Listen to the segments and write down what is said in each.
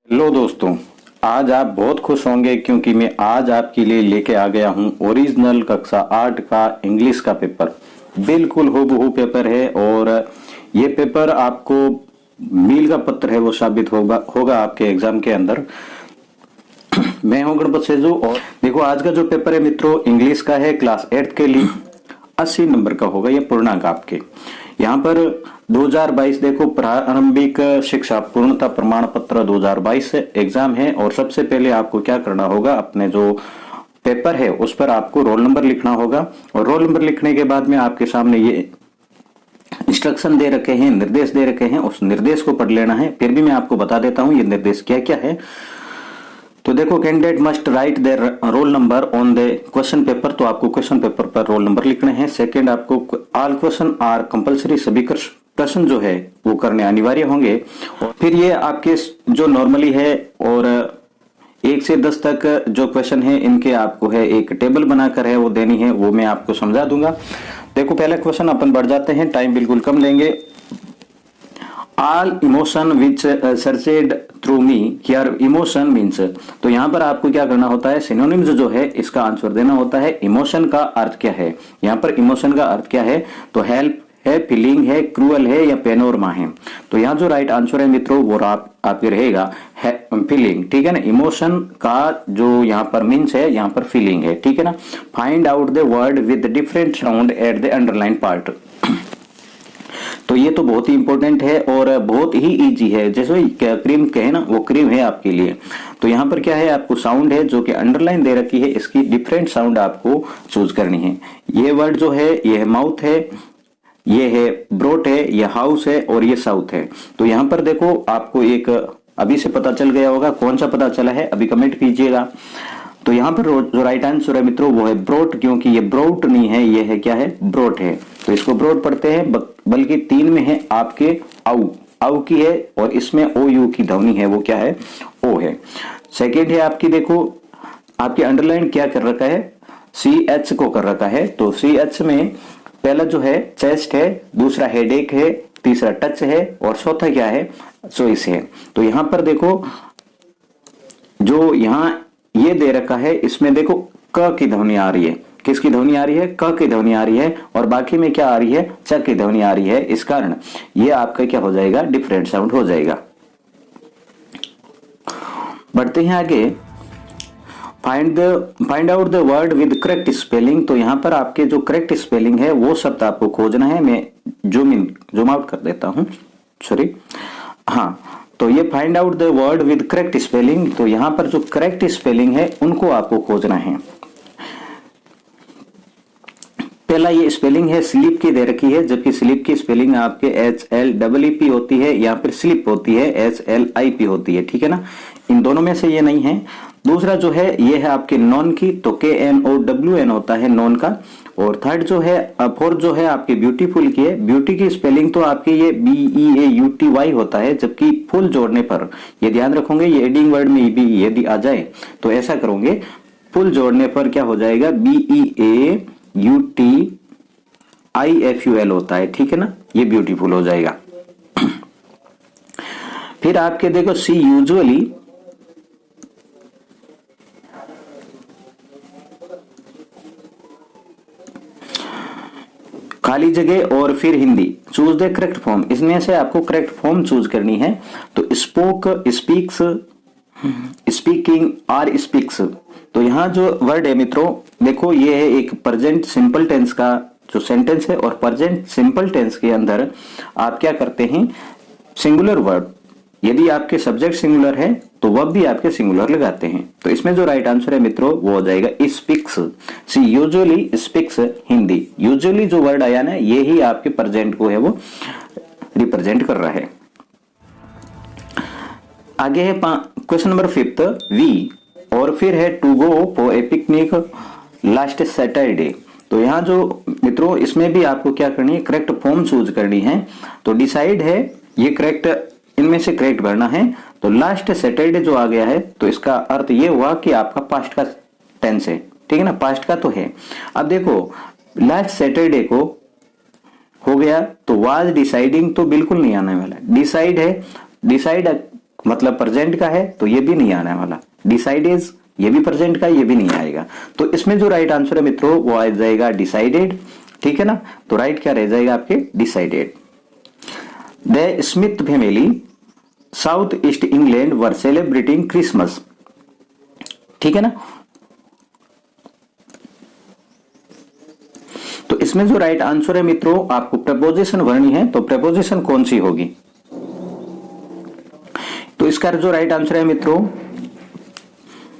Hello दोस्तों, आज आप बहुत खुश होंगे क्योंकि मैं आज आपके लिए लेके आ गया हूं ओरिजिनल कक्षा 8 का इंग्लिश का पेपर। बिल्कुल हूबहू पेपर है और ये पेपर आपको मील का पत्थर है वो साबित होगा आपके एग्जाम के अंदर। मैं हूं गणपत सेजू और देखो आज का जो पेपर है मित्रों इंग्लिश का है क्लास 8 के लिए 80 नंबर का होगा ये पूर्णांक आपके। यहाँ पर 2022 देखो प्रारंभिक शिक्षा पूर्णता प्रमाण पत्र 2022 एग्जाम है और सबसे पहले आपको क्या करना होगा, अपने जो पेपर है उस पर आपको रोल नंबर लिखना होगा और रोल नंबर लिखने के बाद में आपके सामने ये इंस्ट्रक्शन दे रखे हैं, निर्देश दे रखे हैं, उस निर्देश को पढ़ लेना है। फिर भी मैं आपको बता देता हूं ये निर्देश क्या क्या है। तो देखो, candidate must write their roll number on the question paper, तो आपको क्वेश्चन पेपर पर रोल नंबर लिखने हैं। सेकंड, आपको ऑल क्वेश्चन आर कंपलसरी, सभी प्रश्न जो है वो करने अनिवार्य होंगे। और फिर ये आपके जो नॉर्मली है और 1 से 10 तक जो क्वेश्चन है इनके आपको है एक टेबल बनाकर है वो देनी है, वो मैं आपको समझा दूंगा। देखो पहला क्वेश्चन अपन बढ़ जाते हैं, टाइम बिल्कुल कम लेंगे। All emotion which searched through me, here emotion means, तो यहाँ पर आपको क्या करना होता है, सिनोनिम्स जो है इसका आंसर देना होता है। इमोशन का अर्थ क्या है, यहाँ पर इमोशन का अर्थ क्या है, तो हेल्प है, फीलिंग है, क्रूअल है या पेनोरमा है। तो यहाँ जो राइट आंसर है मित्रों वो आपके रहेगा फीलिंग, ठीक है ना। इमोशन का जो यहाँ पर मीन्स है यहाँ पर फीलिंग है, ठीक है ना। Find out the word with different sound at the underline part, तो ये तो बहुत ही इंपॉर्टेंट है और बहुत ही इजी है। जैसे क्रीम कहे ना, वो क्रीम है आपके लिए। तो यहाँ पर क्या है, आपको साउंड है जो कि अंडरलाइन दे रखी है, इसकी डिफरेंट साउंड आपको चूज करनी है। ये वर्ड जो है ये है माउथ है, ये है ब्रोट है, ये हाउस है और ये साउथ है। तो यहाँ पर देखो आपको एक अभी से पता चल गया होगा, कौन सा पता चला है अभी कमेंट कीजिएगा। तो यहाँ पर जो राइट आंसर है मित्रों वो है ब्रोट, क्योंकि ये ब्रोट नहीं है, ये है क्या है, ब्रोट है। तो इसको ब्रोट पढ़ते हैं, बल्कि 3 में है आपके आउ की है और इसमें ओ यू की ध्वनि है वो क्या है, ओ है। सेकेंड है आपकी, देखो आपके अंडरलाइन क्या कर रखा है, सी एच को कर रखा है। तो सी एच में पहला जो है चेस्ट है, दूसरा हेडेक है, तीसरा टच है और चौथा क्या है, चॉइस है। तो यहां पर देखो जो यहां ये दे रखा है इसमें देखो क की ध्वनि आ रही है, किसकी ध्वनि आ रही है, क की ध्वनि आ रही है और बाकी में क्या आ रही है, च की ध्वनि आ रही है। इस कारण ये आपका क्या हो जाएगा, डिफरेंट साउंड हो जाएगा। बढ़ते हैं आगे, find out the word with correct spelling, तो यहाँ पर आपके जो करेक्ट स्पेलिंग है वो शब्द आपको खोजना है। मैं जूम आउट कर देता हूं, सॉरी। हाँ, तो ये find out the word with correct spelling, तो यहाँ पर जो करेक्ट स्पेलिंग है उनको आपको खोजना है। पहला ये स्पेलिंग है स्लीप की दे रखी है, जबकि स्लीप की स्पेलिंग आपके HLEEP होती है, या फिर स्लिप होती है SLIP होती है, ठीक है ना। इन दोनों में से ये नहीं है। दूसरा जो है ये है आपके नॉन की, तो KNOWN होता है नॉन का। और थर्ड जो है, फोर्थ जो है आपके ब्यूटीफुल की है। ब्यूटी की स्पेलिंग तो आपकी ये BEAUTY होता है, जबकि फुल जोड़ने पर ये ध्यान रखोगे, ये एडिंग वर्ड में भी यदि आ जाए तो ऐसा करोगे, फुल जोड़ने पर क्या हो जाएगा, BEAUTIFUL होता है, ठीक है ना, ये ब्यूटीफुल हो जाएगा। फिर आपके देखो सी यूजुअली, खाली जगह और फिर Hindi, choose the correct form, इसमें से आपको करेक्ट फॉर्म चूज करनी है। तो स्पोक, स्पीक्स, स्पीकिंग और स्पीक्स, तो यहाँ जो वर्ड है मित्रों देखो ये है एक प्रेजेंट सिंपल टेंस का जो सेंटेंस है, और प्रेजेंट सिंपल टेंस के अंदर आप क्या करते हैं, सिंगुलर वर्ड, यदि आपके सब्जेक्ट सिंगुलर है तो वह भी आपके सिंगुलर लगाते हैं। तो इसमें जो राइट आंसर है मित्रों वो हो जाएगा स्पीक्स। सी यूजुअली स्पीक्स हिंदी, यूजुअली जो वर्ड आया ना ये ही आपके प्रेजेंट को है वो रिप्रेजेंट कर रहा है। आगे है क्वेश्चन नंबर 5 वी, और फिर है to go for a picnic last Saturday. तो यहाँ जो मित्रों इसमें भी आपको क्या करनी है, करेक्ट फॉर्म चूज करनी है। तो डिसाइड है, ये करेक्ट, इनमें से करेक्ट भरना है। तो लास्ट सैटरडे जो आ गया है तो इसका अर्थ ये हुआ कि आपका पास्ट का टेंस है, ठीक है ना, पास्ट का तो है। अब देखो लास्ट सैटरडे को हो गया तो वाज डिसाइडिंग तो बिल्कुल नहीं आने वाला, डिसाइड है, डिसाइड मतलब प्रेजेंट का है तो ये भी नहीं आने वाला। डिसाइडेड ये भी प्रेजेंट का, ये भी नहीं आएगा। तो इसमें जो राइट आंसर है मित्रों वो आ जाएगा डिसाइडेड, ठीक है ना। तो राइट क्या रह जाएगा आपके, decided. The Smith family south east England were celebrating Christmas, ठीक है ना। तो इसमें जो राइट आंसर है मित्रों, आपको प्रपोजिशन भरनी है, तो प्रपोजिशन कौन सी होगी। तो इसका जो राइट आंसर है मित्रों,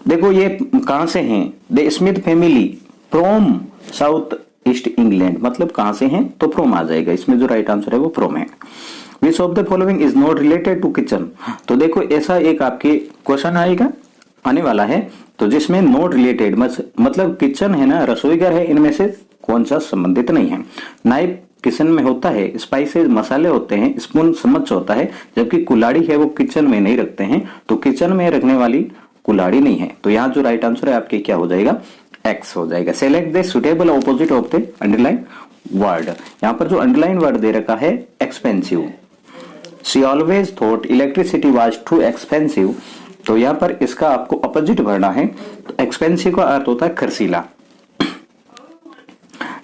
देखो ये कहां से हैं, the Smith family from south east England, मतलब कहां से हैं, तो फ्रॉम आ जाएगा। इसमें जो राइट आंसर है वो फ्रॉम है। Which of the following is not related to kitchen, तो देखो ऐसा एक आपके क्वेश्चन आएगा, आने वाला है, तो जिसमें नॉट रिलेटेड मतलब किचन है ना, रसोई घर है, इनमें से कौन सा संबंधित नहीं है। नाइफ किचन में होता है, स्पाइसेस मसाले होते हैं, स्पून चम्मच होता है, जबकि कुल्हाड़ी है वो किचन में नहीं रखते हैं, तो किचन में रखने वाली कुल्हाड़ी नहीं है। तो यहाँ जो राइट आंसर है आपके क्या हो जाएगा, एक्स हो जाएगा। Select the suitable opposite of the underline word, यहाँ पर जो अंडरलाइन वर्ड दे रखा है expensive. She always thought electricity was too expensive, तो यहाँ पर इसका आपको अपोजिट भरना है। तो एक्सपेंसिव का अर्थ होता है खर्चीला,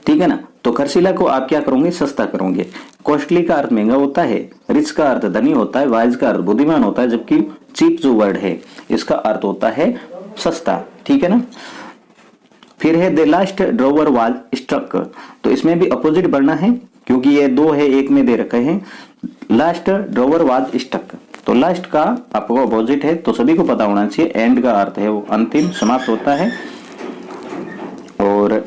ठीक है ना। तो खर्चीला को आप क्या करोगे, सस्ता करोगे। कॉस्टली का अर्थ महंगा होता है, रिच का अर्थ धनी होता है, वाइज का अर्थ बुद्धिमान होता है, जबकि चीप जो वर्ड है इसका अर्थ होता है सस्ता, ठीक है ना। फिर है the last drawer was struck, तो इसमें भी अपोजिट बढ़ना है, क्योंकि ये दो है एक में दे रखे हैं। लास्ट ड्रॉवर वाज स्टक, तो लास्ट का आपको अपोजिट है, तो सभी को पता होना चाहिए। एंड का अर्थ है वो अंतिम, समाप्त होता है, और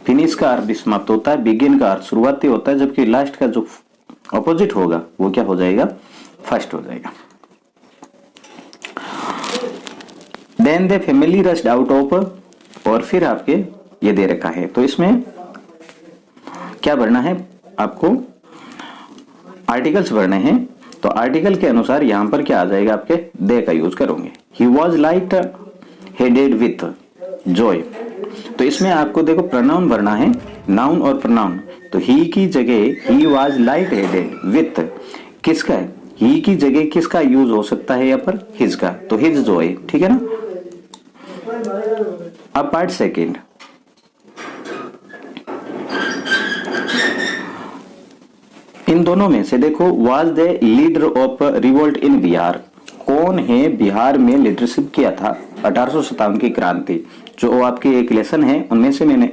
फिनिश का अर्थ भी समाप्त होता है। बिगिन का अर्थ शुरुआती होता है, जबकि लास्ट का जो अपोजिट होगा वो क्या हो जाएगा, फर्स्ट हो जाएगा। Then the family rushed out of, और फिर आपके ये दे रखा है, तो इसमें क्या भरना है आपको, आर्टिकल्स भरने हैं। तो आर्टिकल के अनुसार यहां पर क्या आ जाएगा, आपके दे का यूज करोगे। He was light headed with Joy, तो इसमें आपको देखो प्रोनाउन भरना है, नाउन और प्रोनाउन। तो ही की जगह he was light headed with, किसका है, ही की जगह किसका यूज हो सकता है यहाँ पर, हिज का, तो हिज जॉय, ठीक है ना। अब पार्ट सेकेंड, इन दोनों में से देखो, was the leader of revolt in Bihar, कौन है बिहार में लीडरशिप किया था 1857 की क्रांति। जो आपके एक लेसन है उनमें से मैंने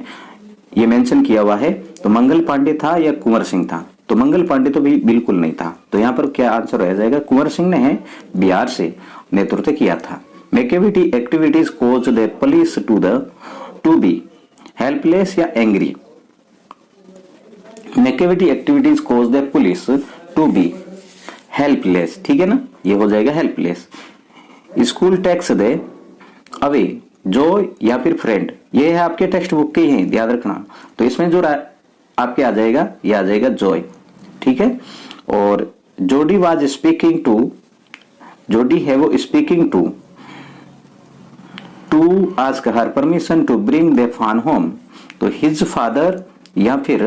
ये मेंशन किया हुआ है। तो मंगल पांडे था या कुंवर सिंह था, तो मंगल पांडे तो भी बिल्कुल नहीं था, तो यहाँ पर क्या आंसर रह जाएगा, कुंवर सिंह ने है बिहार से नेतृत्व किया था। मैकेविटी activities cause the police to be helpless या angry, negativity activities cause the police to be helpless, ठीक है ना, ये हो जाएगा helpless. School takes they away joy या फिर फ्रेंड, ये है आपके टेक्स्ट बुक के हैं, ध्यान रखना। तो इसमें जो आपके आ जाएगा, ये आ जाएगा जॉय, ठीक है। और जोडी वाज स्पीकिंग टू, जोडी है वो speaking to ask her permission to bring the fun home, तो हिज फादर या फिर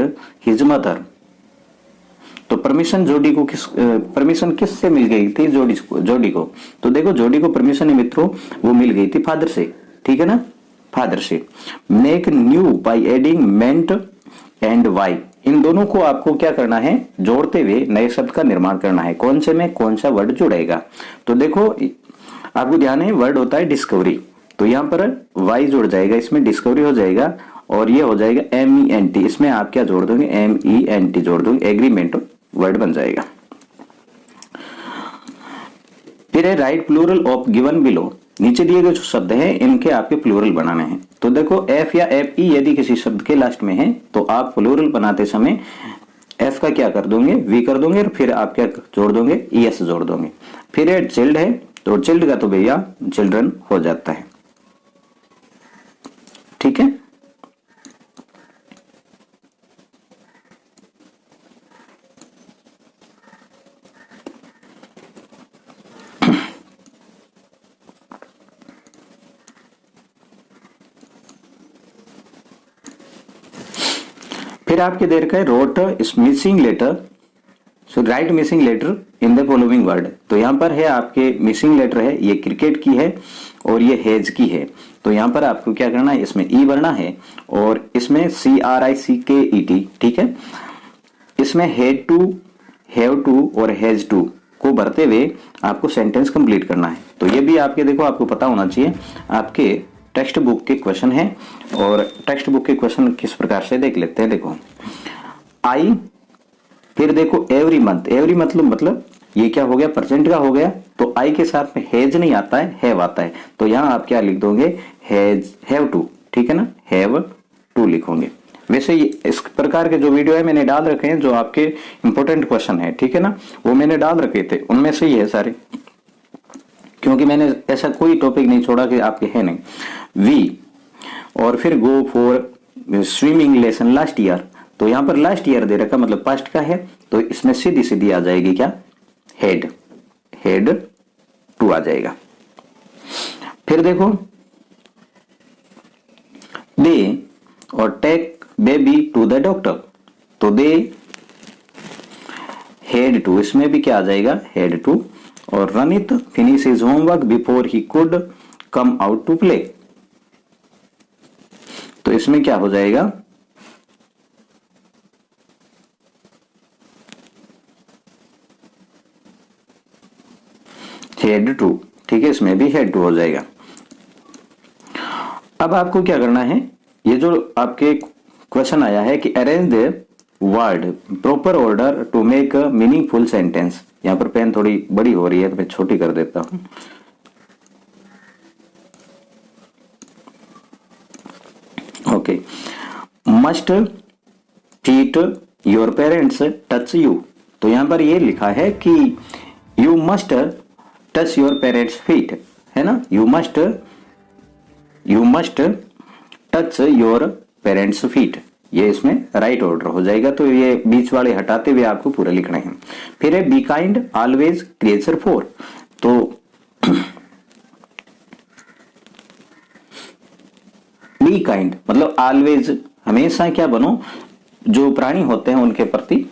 हिज मदर। तो परमिशन जोडी को परमिशन किससे मिल गई थी, जोडी को। तो देखो जोडी को परमिशन है मित्रों, वो मिल गई थी फादर से, ठीक है ना, फादर से। Make new by adding ment and Y, इन दोनों को आपको क्या करना है, जोड़ते हुए नए शब्द का निर्माण करना है। कौन से में कौन सा वर्ड जुड़ेगा, तो देखो आपको ध्यान है, वर्ड होता है डिस्कवरी, तो यहाँ पर वाई जुड़ जाएगा, इसमें डिस्कवरी हो जाएगा, और ये हो जाएगा MENT, इसमें आप क्या जोड़ दोगे, MENT जोड़ दोगे, एग्रीमेंट वर्ड बन जाएगा। फिर है write plural of given below, नीचे दिए गए जो शब्द हैं इनके आपके प्लूरल बनाने हैं। तो देखो F या FE यदि किसी शब्द के लास्ट में है तो आप प्लूरल बनाते समय F का क्या कर दोगे, V कर दोगे, और फिर आप क्या जोड़ दोगे, ES जोड़ दोगे। फिर है चिल्ड है, तो चिल्ड का तो भैया चिल्ड्रन हो जाता है, ठीक है। फिर आपके देर का wrote missing letter, so write missing letter in the following word. तो यहाँ पर है आपके मिसिंग लेटर है, ये क्रिकेट की है और ये हेज की है। तो यहाँ पर आपको क्या करना है, इसमें ई भरना है और इसमें CRICKET, ठीक है। इसमें हेड टू, हैव टू और हैज टू को भरते हुए आपको सेंटेंस कंप्लीट करना है। तो ये भी आपके देखो आपको पता होना चाहिए, आपके टेक्स्ट बुक के क्वेश्चन है। और टेक्स्ट बुक के क्वेश्चन किस प्रकार से देख लेते हैं। देखो आई, फिर देखो एवरी मंथ, एवरी मतलब ये क्या हो गया, प्रेजेंट का हो गया। तो आई के साथ में हैज नहीं आता है, हैव आता है। तो यहां आप क्या लिख दोगे, हैज, हैव टू, ठीक है ना, हैव टू लिखोगे। वैसे इस प्रकार के जो वीडियो है मैंने डाल रखे हैं, जो आपके इंपॉर्टेंट क्वेश्चन है, ठीक है ना, वो मैंने डाल रखे थे, उनमें से ही है सारे, क्योंकि मैंने ऐसा कोई टॉपिक नहीं छोड़ा कि आपके है नहीं। वी, और फिर go for swimming lesson last year. तो यहां पर लास्ट ईयर दे रखा, मतलब पास्ट का है, तो इसमें सीधी सीधी आ जाएगी क्या, हेड, हेड टू आ जाएगा। फिर देखो दे और take baby to the doctor. तो दे हेड टू, इसमें भी क्या आ जाएगा, हेड टू। और Ranit finish his homework before he could come out to play. तो इसमें क्या हो जाएगा, हेड टू, ठीक है, इसमें भी हेड टू हो जाएगा। अब आपको क्या करना है, ये जो आपके क्वेश्चन आया है कि arrange the word proper order to make a meaningful sentence. यहां पर पेन थोड़ी बड़ी हो रही है तो मैं छोटी कर देता हूं। Okay, must feet your parents touch you. तो यहां पर ये लिखा है कि you must touch your parents feet, है ना, you must touch your parents feet. ये इसमें राइट ऑर्डर हो जाएगा। तो ये बीच वाले हटाते हुए आपको पूरा लिखना है। फिर है be kind always creature for. तो बी काइंड मतलब ऑलवेज, हमेशा क्या बनो, जो प्राणी होते हैं उनके प्रति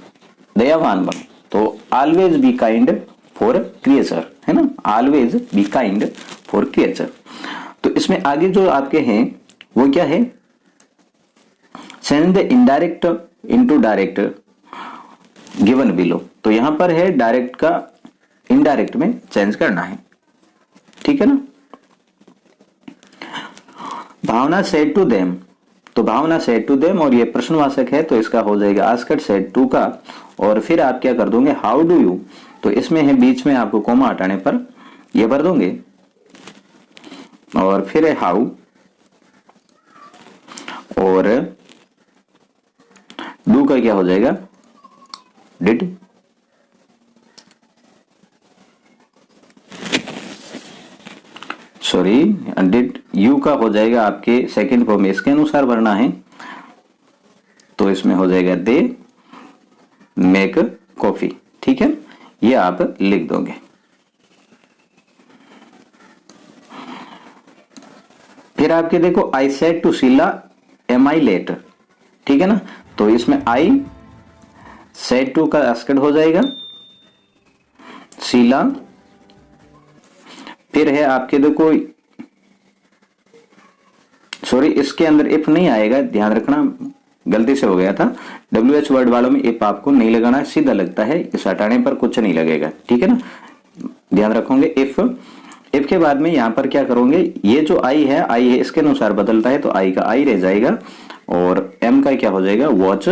दयावान बनो। तो always be kind for creature, है ना, always be kind for creature. तो इसमें आगे जो आपके हैं वो क्या है, send the indirect into direct given below. तो यहां पर है डायरेक्ट का इनडायरेक्ट में चेंज करना है, ठीक है ना। भावना सेड टू देम, तो भावना सेड टू देम और ये प्रश्नवाचक है, तो इसका हो जाएगा आस्क्ड सेड टू का। और फिर आप क्या कर दोगे, हाउ डू यू। तो इसमें है बीच में आपको कोमा हटाने पर ये भर दोगे। और फिर है हाउ, और डू का क्या हो जाएगा, डिड। Sorry, did. यू का हो जाएगा आपके सेकंड फॉर्म में इसके अनुसार भरना है। तो इसमें हो जाएगा दे मेक कॉफी, ठीक है, ये आप लिख दोगे। फिर आपके देखो I said to Sheila am I late, ठीक है ना। तो इसमें आई सेड टू का आस्क्ड हो जाएगा शीला। फिर है आपके देखो, सॉरी इसके अंदर इफ नहीं आएगा, ध्यान रखना, गलती से हो गया था। WH वर्ड वालों में इफ आपको नहीं लगाना, सीधा लगता है, इस हटाने पर कुछ नहीं लगेगा, ठीक है ना, ध्यान रखोगे। इफ के बाद में यहां पर क्या करोगे, ये जो आई है इसके अनुसार बदलता है, तो आई का आई रह जाएगा और एम का क्या हो जाएगा, वॉच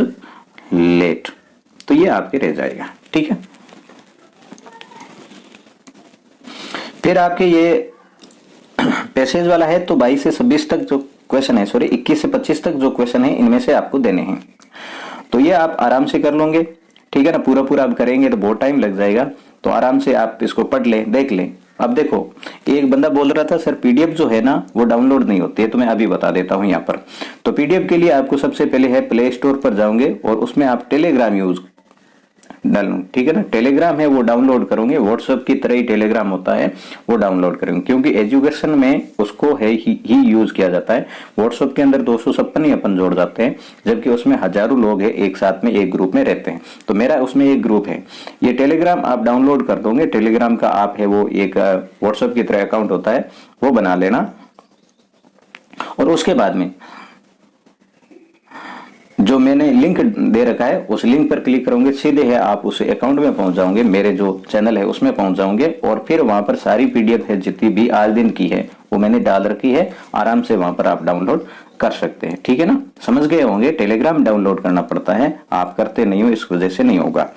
लेट। तो ये आपके रह जाएगा, ठीक है। फिर आपके ये पैसेज वाला है, तो 22 से 26 तक जो क्वेश्चन है, सॉरी 21 से 25 तक जो क्वेश्चन है, इनमें से आपको देने हैं। तो ये आप आराम से कर लोगे, ठीक है ना। पूरा आप करेंगे तो बहुत टाइम लग जाएगा, तो आराम से आप इसको पढ़ लें, देख लें। अब देखो, एक बंदा बोल रहा था सर पीडीएफ जो है ना वो डाउनलोड नहीं होती है, तो मैं अभी बता देता हूं यहाँ पर। तो पीडीएफ के लिए आपको सबसे पहले है प्ले स्टोर पर जाओगे और उसमें आप टेलीग्राम यूज डालूं, ठीक है ना। टेलीग्राम है वो डाउनलोड करोगे, व्हाट्सएप की तरह ही टेलीग्राम होता है वो डाउनलोड करेंगे, क्योंकि एजुकेशन में उसको है ही यूज किया जाता है। व्हाट्सएप के अंदर 256 ही अपन जोड़ जाते हैं, जबकि उसमें हजारों लोग हैं एक साथ में एक ग्रुप में रहते हैं। तो मेरा उसमें एक ग्रुप है। ये टेलीग्राम आप डाउनलोड कर दोगे, टेलीग्राम का आप है वो एक व्हाट्सएप की तरह अकाउंट होता है वो बना लेना, और उसके बाद में जो मैंने लिंक दे रखा है उस लिंक पर क्लिक करोगे, सीधे है आप उस अकाउंट में पहुंच जाओगे, मेरे जो चैनल है उसमें पहुंच जाओगे, और फिर वहां पर सारी पीडीएफ है जितनी भी आज दिन की है वो मैंने डाल रखी है, आराम से वहां पर आप डाउनलोड कर सकते हैं, ठीक है ना। समझ गए होंगे, टेलीग्राम डाउनलोड करना पड़ता है, आप करते नहीं हो इस वजह से नहीं होगा।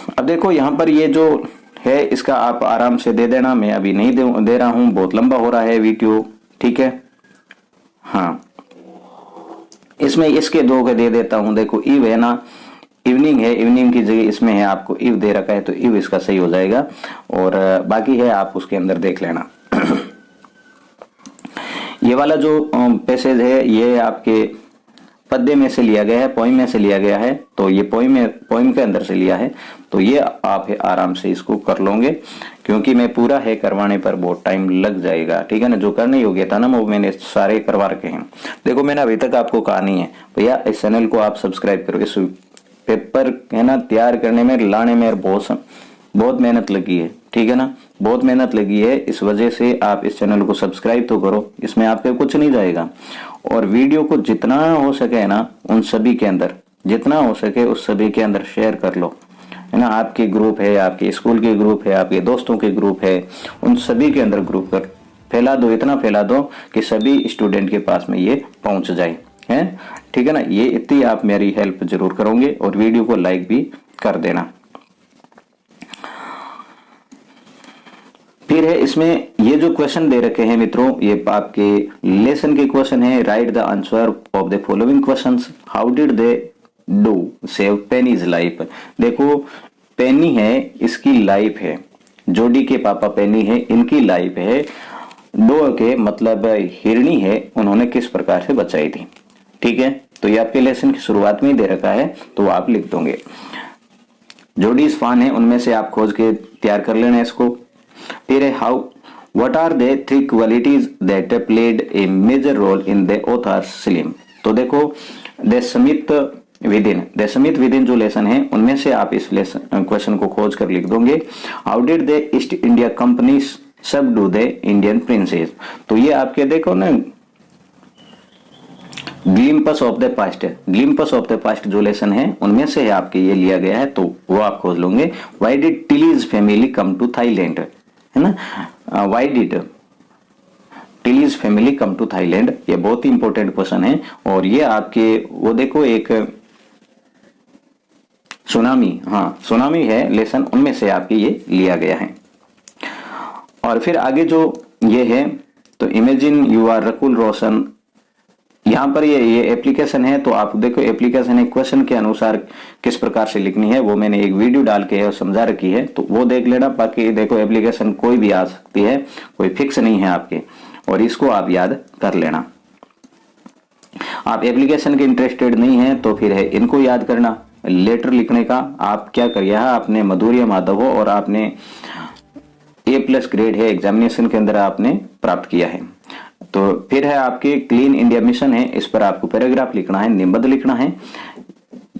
अब देखो यहाँ पर ये जो है इसका आप आराम से दे देना, मैं अभी नहीं दे रहा हूं, बहुत लंबा हो रहा है वीडियो, ठीक है। हाँ, इसमें इसके दो के दे देता हूं, देखो इव है ना, इवनिंग है, इवनिंग की जगह इसमें है आपको इव दे रखा है, तो इव इसका सही हो जाएगा, और बाकी है आप उसके अंदर देख लेना। ये वाला जो पैसेज है ये आपके पद्य में से लिया गया है, पोइम में से लिया गया है, तो ये पोइम के अंदर से लिया है, तो ये आप आराम से इसको कर लोगे, क्योंकि मैं पूरा है करवाने पर बहुत टाइम लग जाएगा, ठीक है ना। जो करने योग्य था ना वो मैंने सारे करवा रखे हैं। देखो मैंने अभी तक आपको कहा नहीं है भैया इस चैनल को आप सब्सक्राइब करो, इस पेपर है ना तैयार करने में लाने में बहुत मेहनत लगी है, ठीक है ना, बहुत मेहनत लगी है, इस वजह से आप इस चैनल को सब्सक्राइब तो करो, इसमें आपके कुछ नहीं जाएगा, और वीडियो को जितना हो सके ना उन सभी के अंदर, जितना हो सके उस सभी के अंदर शेयर कर लो, है ना। आपके ग्रुप है, आपके स्कूल के ग्रुप है, आपके दोस्तों के ग्रुप है, उन सभी के अंदर ग्रुप कर फैला दो, इतना फैला दो कि सभी स्टूडेंट के पास में ये पहुंच जाए, है, ठीक है ना। ये इतनी आप मेरी हेल्प जरूर करोगे, और वीडियो को लाइक भी कर देना। फिर है इसमें ये जो क्वेश्चन दे रखे हैं मित्रों, ये आपके लेसन के क्वेश्चन है। Right the answer of the following questions, how did they do save pennies life. देखो पेनी है इसकी लाइफ है, जोडी के पापा पेनी है इनकी लाइफ है, डो के मतलब हिरणी है, उन्होंने किस प्रकार से बचाई थी, ठीक है। तो ये आपके लेसन की शुरुआत में ही दे रखा है, तो आप लिख दोगे। जोडी फान है, उनमें से आप खोज के तैयार कर लेना इसको। फिर है how what are the 3 qualities that played a major role in the author's slim. तो देखो द समित विद इन जो लेसन है उनमें से आप इस लेसन क्वेश्चन को खोज कर लिख दोगे। How did the East India Company subdue the Indian princes. तो ये आपके देखो ना glimpses of the past, glimpses of the past जो लेसन है उनमें से आपके ये लिया गया है, तो वो आप खोज लोगे। Why did Tilly's family come to Thailand, है ना, why did Tilly's family come to Thailand, ये बहुत ही इंपॉर्टेंट क्वेश्चन है। और ये आपके वो देखो एक सुनामी, हाँ सुनामी है लेसन, उनमें से आपके ये लिया गया है। और फिर आगे जो ये है, तो इमेजिन यू आर रकुल रोशन, यहाँ पर ये एप्लीकेशन है, तो आप देखो एप्लीकेशन है, क्वेश्चन के अनुसार किस प्रकार से लिखनी है वो मैंने एक वीडियो डाल के समझा रखी है, तो वो देख लेना। बाकी देखो एप्लीकेशन कोई भी आ सकती है, कोई फिक्स नहीं है आपके, और इसको आप याद कर लेना। आप एप्लीकेशन के इंटरेस्टेड नहीं है तो फिर है इनको याद करना। लेटर लिखने का आप क्या करिए, आपने मधुर्य माधव हो और आपने A+ ग्रेड है एग्जामिनेशन के अंदर आपने प्राप्त किया है। तो फिर है आपके क्लीन इंडिया मिशन है, इस पर आपको पैराग्राफ लिखना है, निबंध लिखना है।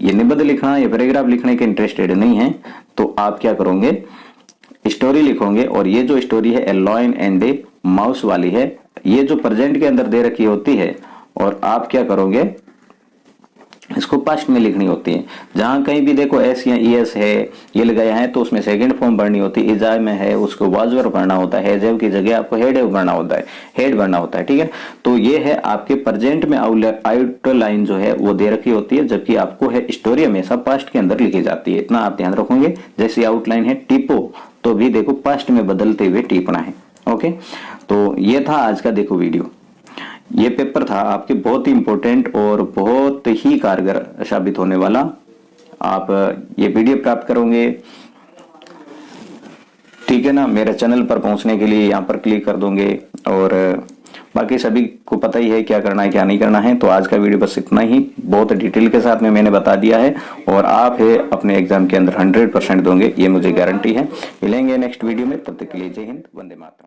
ये निबंध लिखना, ये पैराग्राफ लिखने के इंटरेस्टेड नहीं है तो आप क्या करोगे, स्टोरी लिखोगे। और ये जो स्टोरी है ए लॉयन एंड ए माउस वाली है, ये जो प्रेजेंट के अंदर दे रखी होती है, और आप क्या करोगे इसको पास्ट में लिखनी होती है। जहां कहीं भी देखो एस या ईएस है ये लगाया है तो उसमें सेकंड फॉर्म भरनी होती है। इजाय में है उसको वाजवर भरना होता है, हेजेव की जगह आपको हेडेव भरना होता है, हेड भरना होता है, ठीक है। तो ये है आपके प्रेजेंट में आउटलाइन जो है वो दे रखी होती है, जबकि आपको है स्टोरी हमेशा पास्ट के अंदर लिखी जाती है, इतना आप ध्यान रखोगे। जैसे आउटलाइन है टिपो, तो भी देखो पास्ट में बदलते हुए टिपना है, ओके। तो ये था आज का देखो वीडियो, ये पेपर था आपके बहुत ही इंपॉर्टेंट और बहुत ही कारगर साबित होने वाला। आप ये वीडियो प्राप्त करोगे, ठीक है ना। मेरे चैनल पर पहुंचने के लिए यहाँ पर क्लिक कर दोगे और बाकी सभी को पता ही है क्या करना है क्या नहीं करना है। तो आज का वीडियो बस इतना ही, बहुत डिटेल के साथ में मैंने बता दिया है और आप है अपने एग्जाम के अंदर 100% दोगे, ये मुझे गारंटी है। मिलेंगे नेक्स्ट वीडियो में, तब तक के लिए जय हिंद, वंदे मातरम।